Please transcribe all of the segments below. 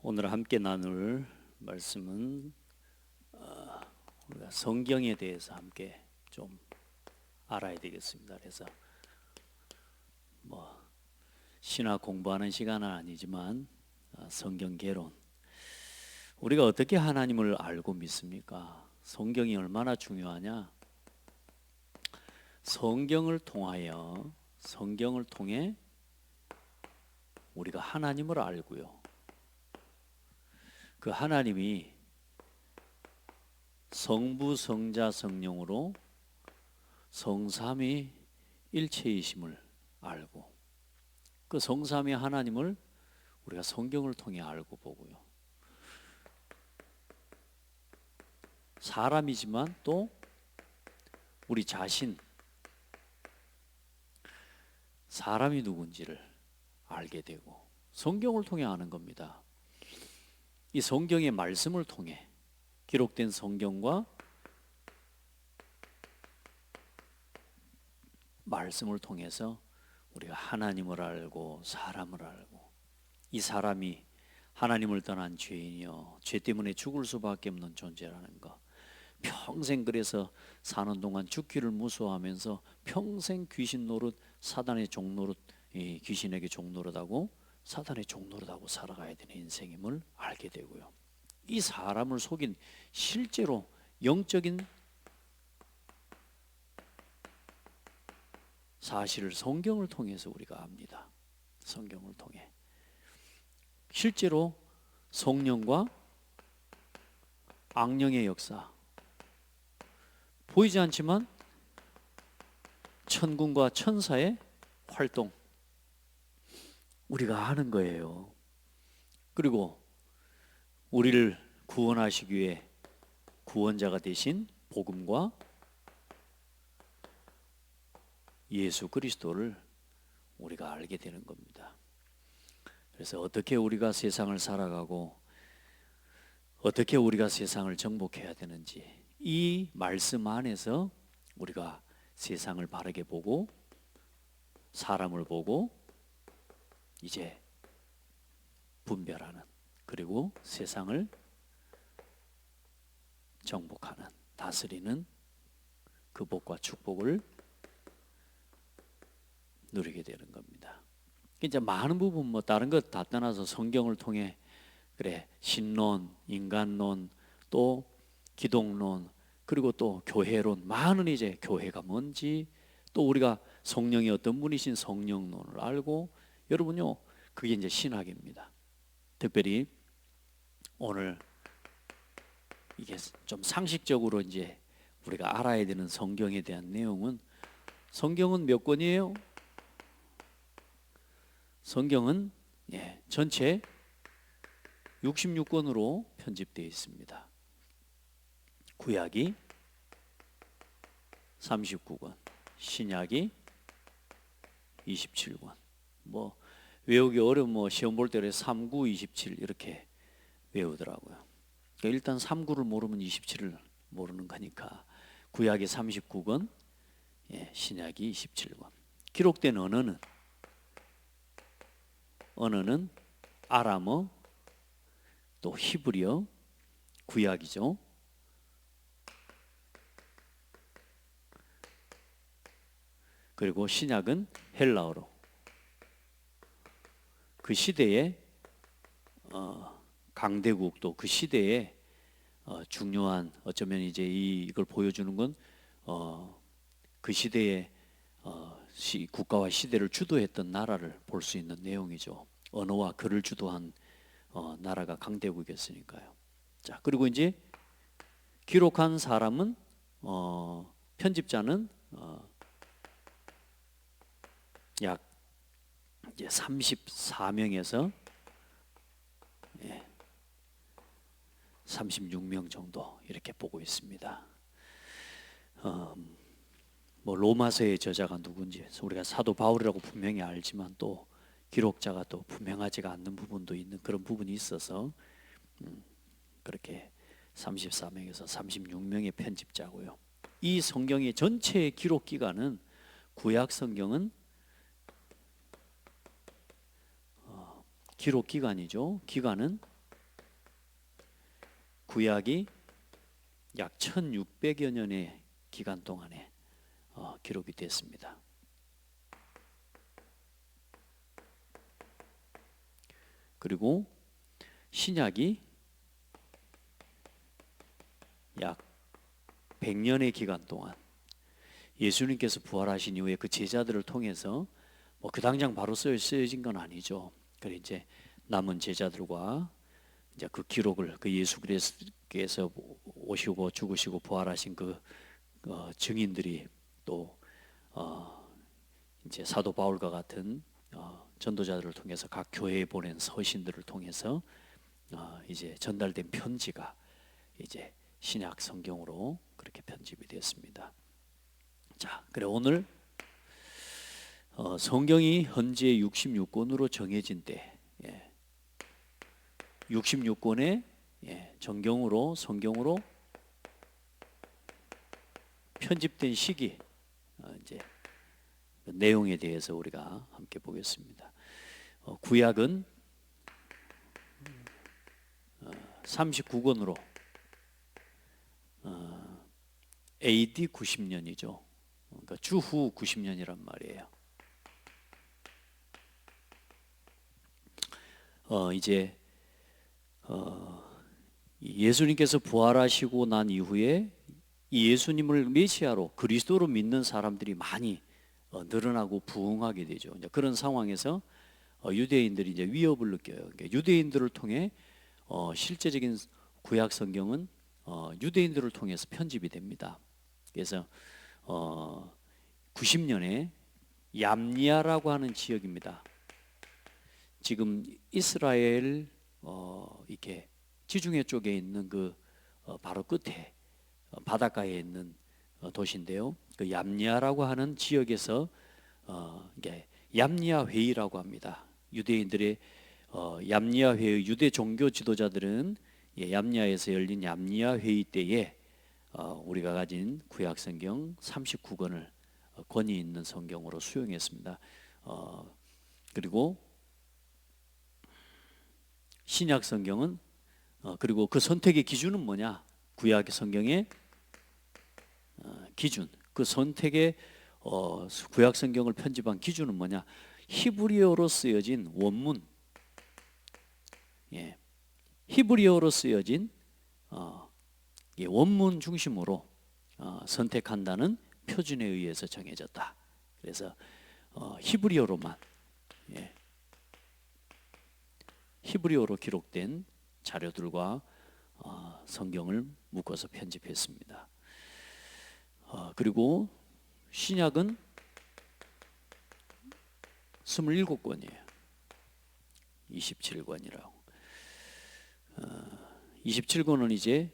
오늘 함께 나눌 말씀은 우리가 성경에 대해서 함께 좀 알아야 되겠습니다. 그래서 뭐 신학 공부하는 시간은 아니지만 성경 개론, 우리가 어떻게 하나님을 알고 믿습니까? 성경이 얼마나 중요하냐? 성경을 통해 우리가 하나님을 알고요. 그 하나님이 성부, 성자, 성령으로 성삼위 일체이심을 알고, 그 성삼위 하나님을 우리가 성경을 통해 알고 보고요. 사람이지만 또 우리 자신, 사람이 누군지를 알게 되고 성경을 통해 아는 겁니다. 이 성경의 말씀을 통해, 기록된 성경과 말씀을 통해서 우리가 하나님을 알고 사람을 알고, 이 사람이 하나님을 떠난 죄인이요 죄 때문에 죽을 수밖에 없는 존재라는 것, 평생 그래서 사는 동안 죽기를 무서워하면서 평생 귀신 노릇, 사단의 종노릇, 귀신에게 종노릇하고 사단의 종노릇하고 살아가야 되는 인생임을 알게 되고요. 이 사람을 속인 실제로 영적인 사실을 성경을 통해서 우리가 압니다. 성경을 통해 실제로 성령과 악령의 역사, 보이지 않지만 천군과 천사의 활동, 우리가 아는 거예요. 그리고 우리를 구원하시기 위해 구원자가 되신 복음과 예수 그리스도를 우리가 알게 되는 겁니다. 그래서 어떻게 우리가 세상을 살아가고 어떻게 우리가 세상을 정복해야 되는지, 이 말씀 안에서 우리가 세상을 바르게 보고 사람을 보고 이제 분별하는, 그리고 세상을 정복하는, 다스리는 그 복과 축복을 누리게 되는 겁니다. 이제 많은 부분 뭐 다른 것 다 떠나서 성경을 통해 그래 신론, 인간론, 또 기독론, 그리고 또 교회론, 많은 이제 교회가 뭔지, 또 우리가 성령이 어떤 분이신 성령론을 알고, 여러분요, 그게 이제 신학입니다. 특별히 오늘 이게 좀 상식적으로 이제 우리가 알아야 되는 성경에 대한 내용은, 성경은 몇 권이에요? 성경은 전체 66권으로 편집되어 있습니다. 구약이 39권, 신약이 27권. 뭐 외우기 어려운 시험 볼 때 39, 27 이렇게 외우더라고요. 그러니까 일단 39를 모르면 27을 모르는 거니까 구약이 39권, 신약이 27권. 기록된 언어는 아람어, 또 히브리어, 구약이죠. 그리고 신약은 헬라어로. 그 시대에 강대국도 그 시대에 중요한, 어쩌면 이제 이걸 보여주는 건 그 시대에 국가와 시대를 주도했던 나라를 볼 수 있는 내용이죠. 언어와 글을 주도한 나라가 강대국이었으니까요. 자, 그리고 이제 기록한 사람은 편집자는 약 이제 34명에서 36명 정도 이렇게 보고 있습니다. 뭐 로마서의 저자가 누군지 우리가 사도 바울이라고 분명히 알지만 또 기록자가 또 분명하지가 않는 부분도 있는 그런 부분이 있어서 그렇게 34명에서 36명의 편집자고요. 이 성경의 전체 기록 기간은, 구약 성경은 기록 기간이죠. 기간은 구약이 약 1600여 년의 기간 동안에 기록이 됐습니다. 그리고 신약이 약 100년의 기간 동안 예수님께서 부활하신 이후에 그 제자들을 통해서 뭐 그 당장 바로 쓰여진 건 아니죠. 그래 이제 남은 제자들과 이제 그 기록을 그 예수 그리스도께서 오시고 죽으시고 부활하신 그 증인들이 또 이제 사도 바울과 같은 전도자들을 통해서 각 교회에 보낸 서신들을 통해서 이제 전달된 편지가 이제 신약 성경으로 그렇게 편집이 됐습니다. 자, 그래 오늘 성경이 현재 66권으로 정해진 때 66권의 성경으로 편집된 시기 이제 그 내용에 대해서 우리가 함께 보겠습니다. 구약은 39권으로 AD 90년이죠. 그러니까 주후 90년이란 말이에요. 이제 예수님께서 부활하시고 난 이후에 이 예수님을 메시아로 그리스도로 믿는 사람들이 많이 늘어나고 부흥하게 되죠. 이제 그런 상황에서 유대인들이 이제 위협을 느껴요. 그러니까 유대인들을 통해 실제적인 구약 성경은 유대인들을 통해서 편집이 됩니다. 그래서 90년에 얌니아라고 하는 지역입니다. 지금 이스라엘 이렇게 지중해 쪽에 있는 그 바로 끝에 바닷가에 있는 도시인데요. 그 얌니아라고 하는 지역에서 이게 얌니아 회의라고 합니다. 유대인들의 얌니아 회의 유대 종교 지도자들은 얌니아에서 열린 얌니아 회의 때에 우리가 가진 구약 성경 39권을 권위 있는 성경으로 수용했습니다. 그리고 신약 성경은 그리고 그 선택의 기준은 뭐냐? 구약 성경의 기준, 그 선택의 구약 성경을 편집한 기준은 뭐냐? 히브리어로 쓰여진 원문, 히브리어로 쓰여진 원문 중심으로 선택한다는 표준에 의해서 정해졌다. 그래서 히브리어로만 히브리어로 기록된 자료들과 성경을 묶어서 편집했습니다. 그리고 신약은 27권이에요. 27권이라고. 27권은 이제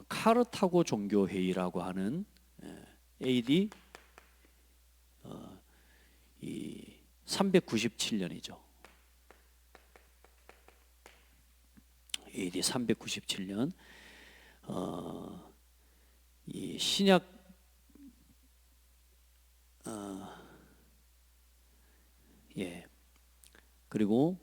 카르타고 종교회의라고 하는 AD 397년이죠. AD 397년 이 신약 그리고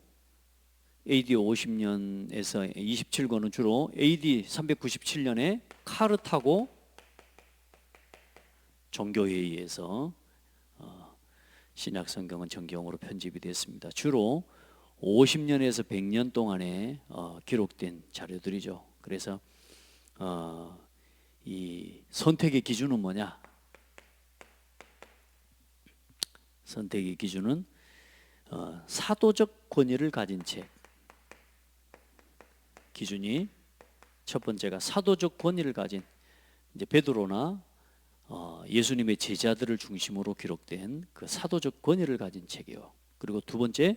AD 50년에서 27권은 주로 AD 397년에 카르타고 종교회의에서 신약 성경은 정경으로 편집이 됐습니다. 주로 50년에서 100년 동안에 기록된 자료들이죠. 그래서 이 선택의 기준은 뭐냐? 선택의 기준은 사도적 권위를 가진 책. 기준이 첫 번째가 사도적 권위를 가진 이제 베드로나 예수님의 제자들을 중심으로 기록된 그 사도적 권위를 가진 책이요. 그리고 두 번째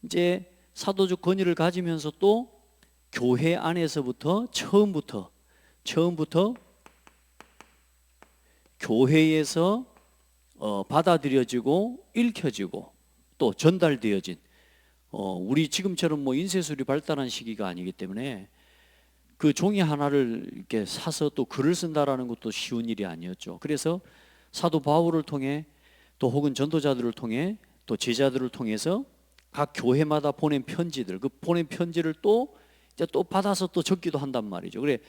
이제 사도적 권위를 가지면서 또 교회 안에서부터 처음부터 교회에서 받아들여지고 읽혀지고 또 전달되어진 우리 지금처럼 뭐 인쇄술이 발달한 시기가 아니기 때문에 그 종이 하나를 이렇게 사서 또 글을 쓴다라는 것도 쉬운 일이 아니었죠. 그래서 사도 바울을 통해 또 혹은 전도자들을 통해 또 제자들을 통해서 각 교회마다 보낸 편지들, 그 보낸 편지를 또 또 받아서 또 적기도 한단 말이죠. 그래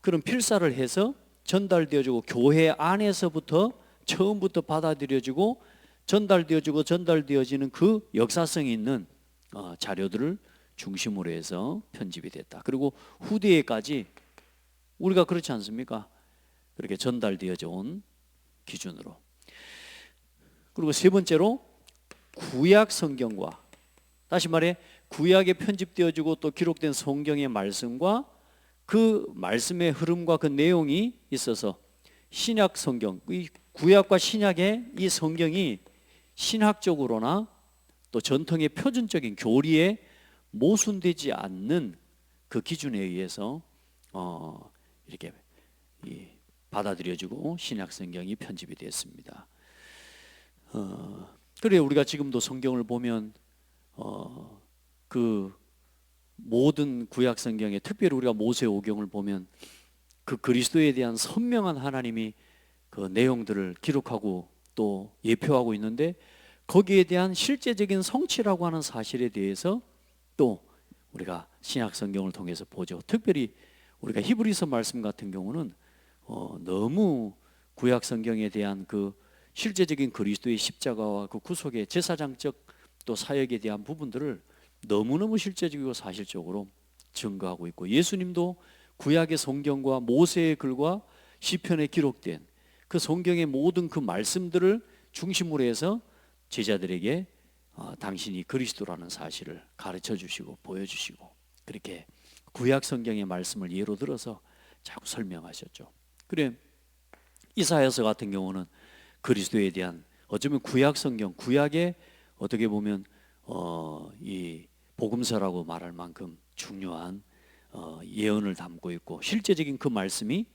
그런 필사를 해서 전달되어지고 교회 안에서부터 처음부터 받아들여지고 전달되어지는 그 역사성이 있는 자료들을 중심으로 해서 편집이 됐다. 그리고 후대에까지 우리가 그렇지 않습니까? 그렇게 전달되어져 온 기준으로. 그리고 세 번째로 구약 성경과, 다시 말해 구약에 편집되어지고 또 기록된 성경의 말씀과 그 말씀의 흐름과 그 내용이 있어서 신약 성경, 이 구약과 신약의 이 성경이 신학적으로나 또 전통의 표준적인 교리에 모순되지 않는 그 기준에 의해서 이렇게 받아들여지고 신약 성경이 편집이 됐습니다. 그래 우리가 지금도 성경을 보면 그 모든 구약 성경에, 특별히 우리가 모세오경을 보면 그 그리스도에 대한 선명한 하나님이 그 내용들을 기록하고 또 예표하고 있는데, 거기에 대한 실제적인 성취라고 하는 사실에 대해서 또 우리가 신약 성경을 통해서 보죠. 특별히 우리가 히브리서 말씀 같은 경우는 너무 구약 성경에 대한 그 실제적인 그리스도의 십자가와 그 구속의 제사장적 또 사역에 대한 부분들을 너무너무 실제적이고 사실적으로 증거하고 있고, 예수님도 구약의 성경과 모세의 글과 시편에 기록된 그 성경의 모든 그 말씀들을 중심으로 해서 제자들에게 당신이 그리스도라는 사실을 가르쳐 주시고 보여주시고, 그렇게 구약 성경의 말씀을 예로 들어서 자꾸 설명하셨죠. 그래 이사야서 같은 경우는 그리스도에 대한, 어쩌면 구약 성경, 구약의 어떻게 보면 이 복음서라고 말할 만큼 중요한 예언을 담고 있고, 실제적인 그 말씀이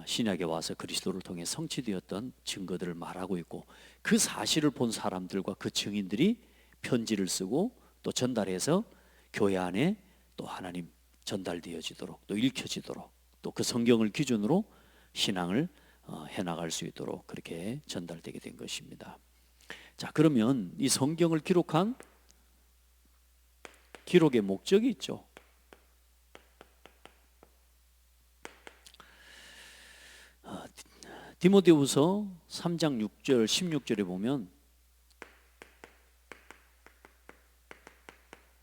신약에 와서 그리스도를 통해 성취되었던 증거들을 말하고 있고, 그 사실을 본 사람들과 그 증인들이 편지를 쓰고 또 전달해서 교회 안에 또 하나님 전달되어지도록 또 읽혀지도록 또 그 성경을 기준으로 신앙을 해나갈 수 있도록 그렇게 전달되게 된 것입니다. 자, 그러면 이 성경을 기록한 기록의 목적이 있죠. 디모데후서 3장 6절 16절에 보면,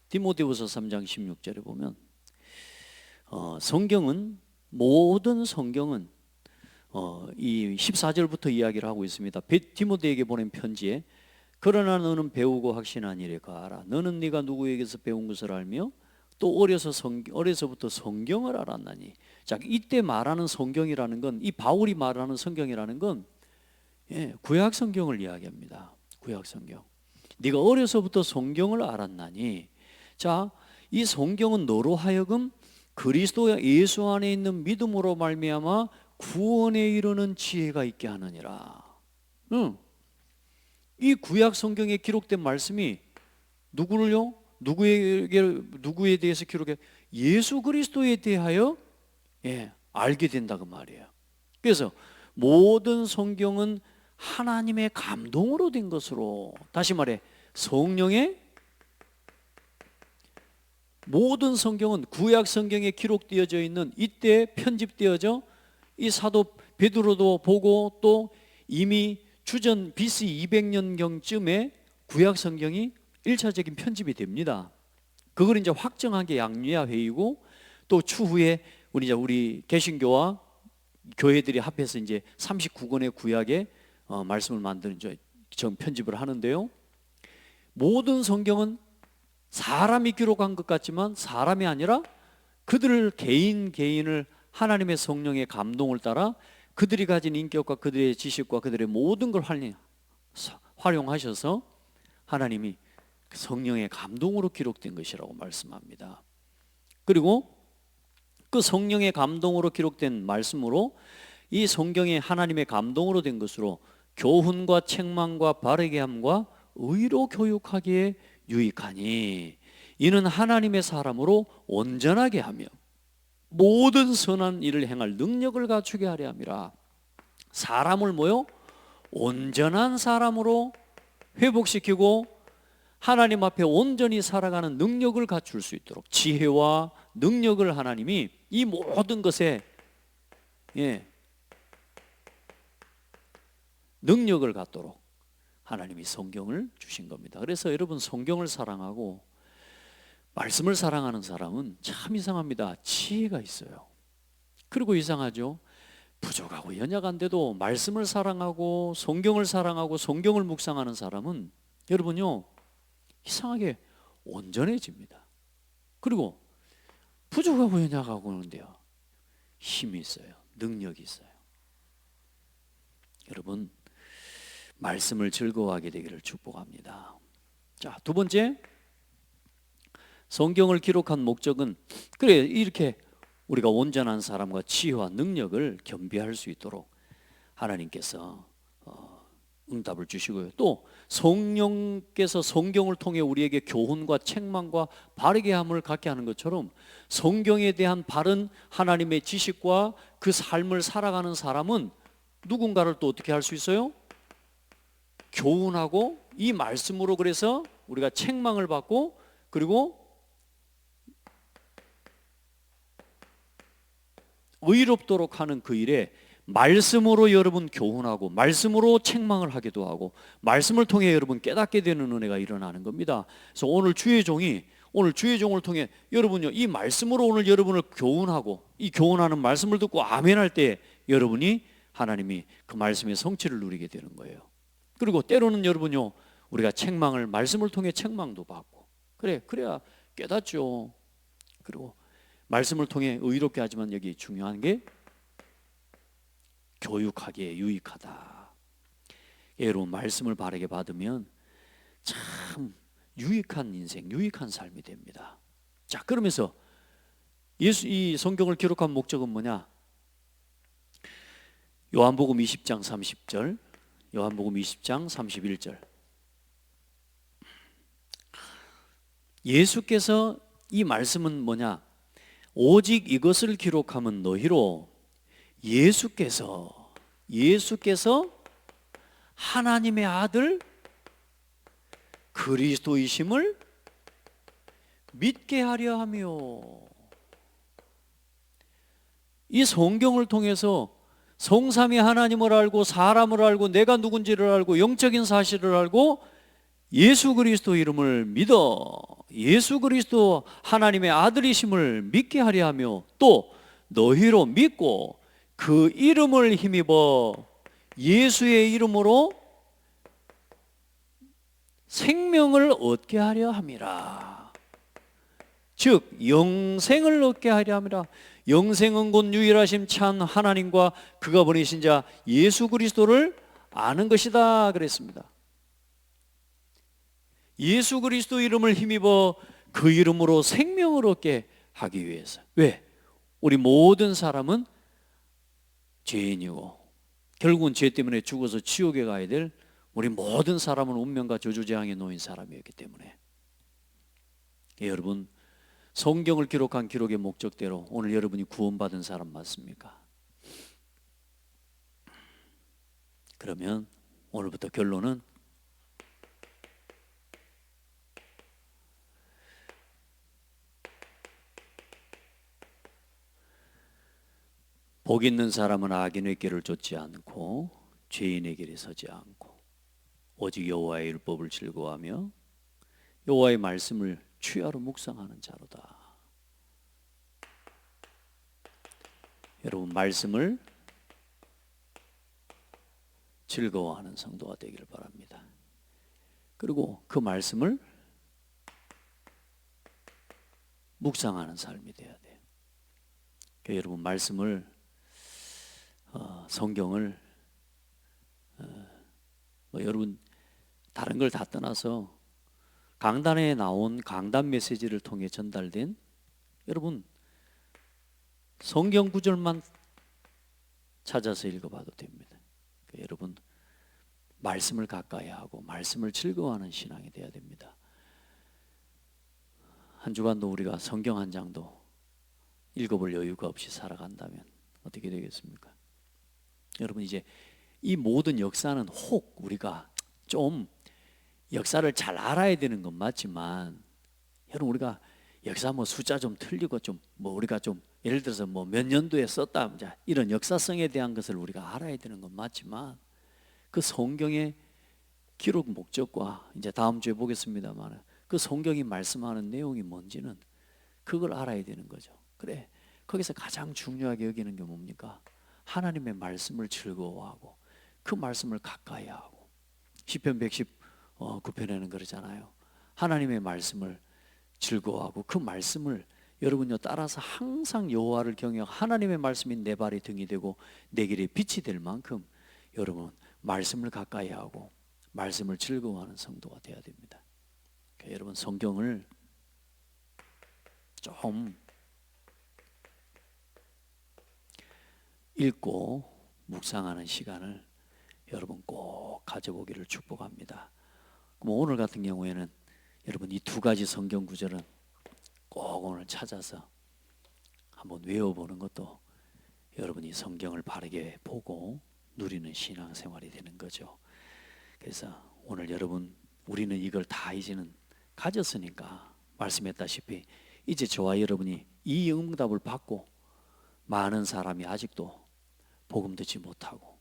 디모데후서 3장 16절에 보면 성경은, 모든 성경은 이 14절부터 이야기를 하고 있습니다. 디모데에게 보낸 편지에, 그러나 너는 배우고 확신한 일에 가라. 너는 네가 누구에게서 배운 것을 알며 또 어려서부터 성경을 알았나니. 자, 이때 말하는 성경이라는 건, 이 바울이 말하는 성경이라는 건 구약 성경을 이야기합니다. 구약 성경. 네가 어려서부터 성경을 알았나니. 자, 이 성경은 너로 하여금 그리스도 예수 안에 있는 믿음으로 말미암아 구원에 이르는 지혜가 있게 하느니라. 이 구약 성경에 기록된 말씀이 누구를요? 누구에 대해서 기록해? 예수 그리스도에 대하여 알게 된다 그 말이에요. 그래서 모든 성경은 하나님의 감동으로 된 것으로, 다시 말해 성령의, 모든 성경은 구약 성경에 기록되어져 있는, 이때 편집되어져 이 사도 베드로도 보고 또 이미 주전 BC 200년경쯤에 구약 성경이 1차적인 편집이 됩니다. 그걸 이제 확정한 게 양리아 회의고, 또 추후에 우리 개신교와 교회들이 합해서 이제 39권의 구약의 말씀을 만드는 편집을 하는데요. 모든 성경은 사람이 기록한 것 같지만 사람이 아니라 그들을 개인을 하나님의 성령의 감동을 따라 그들이 가진 인격과 그들의 지식과 그들의 모든 걸 활용하셔서 하나님이 성령의 감동으로 기록된 것이라고 말씀합니다. 그리고 그 성령의 감동으로 기록된 말씀으로, 이 성경이 하나님의 감동으로 된 것으로 교훈과 책망과 바르게 함과 의로 교육하기에 유익하니, 이는 하나님의 사람으로 온전하게 하며 모든 선한 일을 행할 능력을 갖추게 하려 함이라. 사람을 온전한 사람으로 회복시키고 하나님 앞에 온전히 살아가는 능력을 갖출 수 있도록 지혜와 능력을 하나님이 이 모든 것에 능력을 갖도록 하나님이 성경을 주신 겁니다. 그래서 여러분, 성경을 사랑하고 말씀을 사랑하는 사람은 참 이상합니다. 지혜가 있어요. 그리고 이상하죠. 부족하고 연약한데도 말씀을 사랑하고 성경을 사랑하고 성경을 묵상하는 사람은 여러분요, 이상하게 온전해집니다. 그리고 부족하고 연약하고 그러는데요, 힘이 있어요. 능력이 있어요. 여러분, 말씀을 즐거워하게 되기를 축복합니다. 자, 두 번째, 성경을 기록한 목적은 그래 이렇게 우리가 온전한 사람과 지혜와 능력을 겸비할 수 있도록 하나님께서 응답을 주시고요. 또 성령께서 성경을 통해 우리에게 교훈과 책망과 바르게 함을 갖게 하는 것처럼 성경에 대한 바른 하나님의 지식과 그 삶을 살아가는 사람은 누군가를 또 어떻게 할 수 있어요? 교훈하고 이 말씀으로 그래서 우리가 책망을 받고 그리고 의롭도록 하는 그 일에 말씀으로 여러분 교훈하고 말씀으로 책망을 하기도 하고 말씀을 통해 여러분 깨닫게 되는 은혜가 일어나는 겁니다. 그래서 오늘 주의 종을 통해 여러분요, 이 말씀으로 오늘 여러분을 교훈하고 이 교훈하는 말씀을 듣고 아멘할 때 여러분이 하나님이 그 말씀의 성취를 누리게 되는 거예요. 그리고 때로는 여러분요, 우리가 책망을 말씀을 통해 책망도 받고 그래야 깨닫죠. 그리고 말씀을 통해 의롭게 하지만 여기 중요한 게 교육하기에 유익하다. 여러분, 말씀을 바르게 받으면 참 유익한 인생, 유익한 삶이 됩니다. 자, 그러면서 이 성경을 기록한 목적은 뭐냐? 요한복음 20장 30절, 요한복음 20장 31절. 예수께서 이 말씀은 뭐냐? 오직 이것을 기록하면 너희로 예수께서 하나님의 아들 그리스도이심을 믿게 하려 하며. 이 성경을 통해서 성삼위 하나님을 알고 사람을 알고 내가 누군지를 알고 영적인 사실을 알고 예수 그리스도 이름을 믿어 예수 그리스도 하나님의 아들이심을 믿게 하려 하며 또 너희로 믿고 그 이름을 힘입어 예수의 이름으로 생명을 얻게 하려 함이라. 즉 영생을 얻게 하려 함이라. 영생은 곧 유일하심 참 하나님과 그가 보내신 자 예수 그리스도를 아는 것이다 그랬습니다. 예수 그리스도 이름을 힘입어 그 이름으로 생명을 얻게 하기 위해서. 왜? 우리 모든 사람은 죄인이고 결국은 죄 때문에 죽어서 지옥에 가야 될 우리 모든 사람은 운명과 저주재앙에 놓인 사람이었기 때문에. 여러분, 성경을 기록한 기록의 목적대로 오늘 여러분이 구원받은 사람 맞습니까? 그러면 오늘부터 결론은 복 있는 사람은 악인의 길을 쫓지 않고 죄인의 길에 서지 않고 오직 여호와의 율법을 즐거워하며 여호와의 말씀을 취하로 묵상하는 자로다. 여러분, 말씀을 즐거워하는 성도가 되기를 바랍니다. 그리고 그 말씀을 묵상하는 삶이 돼야 돼요. 그러니까 여러분, 말씀을 성경을 여러분 다른 걸 다 떠나서 강단에 나온 강단 메시지를 통해 전달된 여러분 성경 구절만 찾아서 읽어봐도 됩니다. 그러니까 여러분 말씀을 가까이 하고 말씀을 즐거워하는 신앙이 돼야 됩니다. 한 주간도 우리가 성경 한 장도 읽어볼 여유가 없이 살아간다면 어떻게 되겠습니까? 여러분, 이제 이 모든 역사는 혹 우리가 좀 역사를 잘 알아야 되는 건 맞지만, 여러분 우리가 역사 뭐 숫자 좀 틀리고 좀 뭐 우리가 좀 예를 들어서 뭐 몇 년도에 썼다 이런 역사성에 대한 것을 우리가 알아야 되는 건 맞지만, 그 성경의 기록 목적과 이제 다음 주에 보겠습니다만 그 성경이 말씀하는 내용이 뭔지는 그걸 알아야 되는 거죠. 그래, 거기서 가장 중요하게 여기는 게 뭡니까? 하나님의 말씀을 즐거워하고 그 말씀을 가까이 하고. 시편 119편에는 그러잖아요. 하나님의 말씀을 즐거워하고 그 말씀을 여러분요 따라서 항상 여호와를 경외하고 하나님의 말씀이 내 발의 등이 되고 내 길에 빛이 될 만큼 여러분 말씀을 가까이 하고 말씀을 즐거워하는 성도가 되어야 됩니다. 그러니까 여러분 성경을 좀 읽고 묵상하는 시간을 여러분 꼭 가져보기를 축복합니다. 그럼 오늘 같은 경우에는 여러분 이 두 가지 성경 구절은 꼭 오늘 찾아서 한번 외워보는 것도 여러분이 성경을 바르게 보고 누리는 신앙생활이 되는 거죠. 그래서 오늘 여러분 우리는 이걸 다 이제는 가졌으니까 말씀했다시피 이제 저와 여러분이 이 응답을 받고 많은 사람이 아직도 복음 듣지 못하고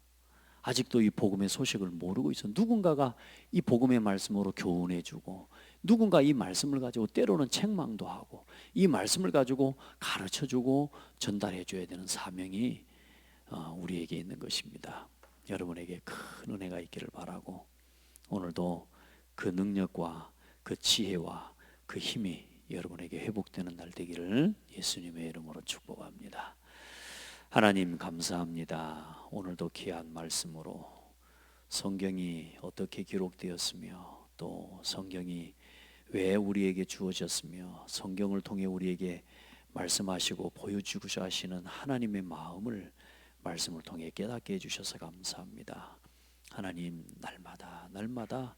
아직도 이 복음의 소식을 모르고 있어. 누군가가 이 복음의 말씀으로 교훈해주고 누군가 이 말씀을 가지고 때로는 책망도 하고 이 말씀을 가지고 가르쳐주고 전달해줘야 되는 사명이 우리에게 있는 것입니다. 여러분에게 큰 은혜가 있기를 바라고 오늘도 그 능력과 그 지혜와 그 힘이 여러분에게 회복되는 날 되기를 예수님의 이름으로 축복합니다. 하나님 감사합니다. 오늘도 귀한 말씀으로 성경이 어떻게 기록되었으며 또 성경이 왜 우리에게 주어졌으며 성경을 통해 우리에게 말씀하시고 보여주고자 하시는 하나님의 마음을 말씀을 통해 깨닫게 해주셔서 감사합니다. 하나님 날마다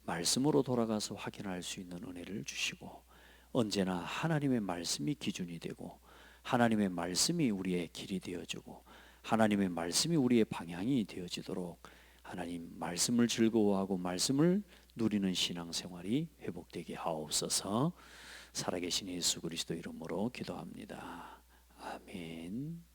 말씀으로 돌아가서 확인할 수 있는 은혜를 주시고 언제나 하나님의 말씀이 기준이 되고 하나님의 말씀이 우리의 길이 되어주고 하나님의 말씀이 우리의 방향이 되어지도록 하나님 말씀을 즐거워하고 말씀을 누리는 신앙생활이 회복되게 하옵소서. 살아계신 예수 그리스도 이름으로 기도합니다. 아멘.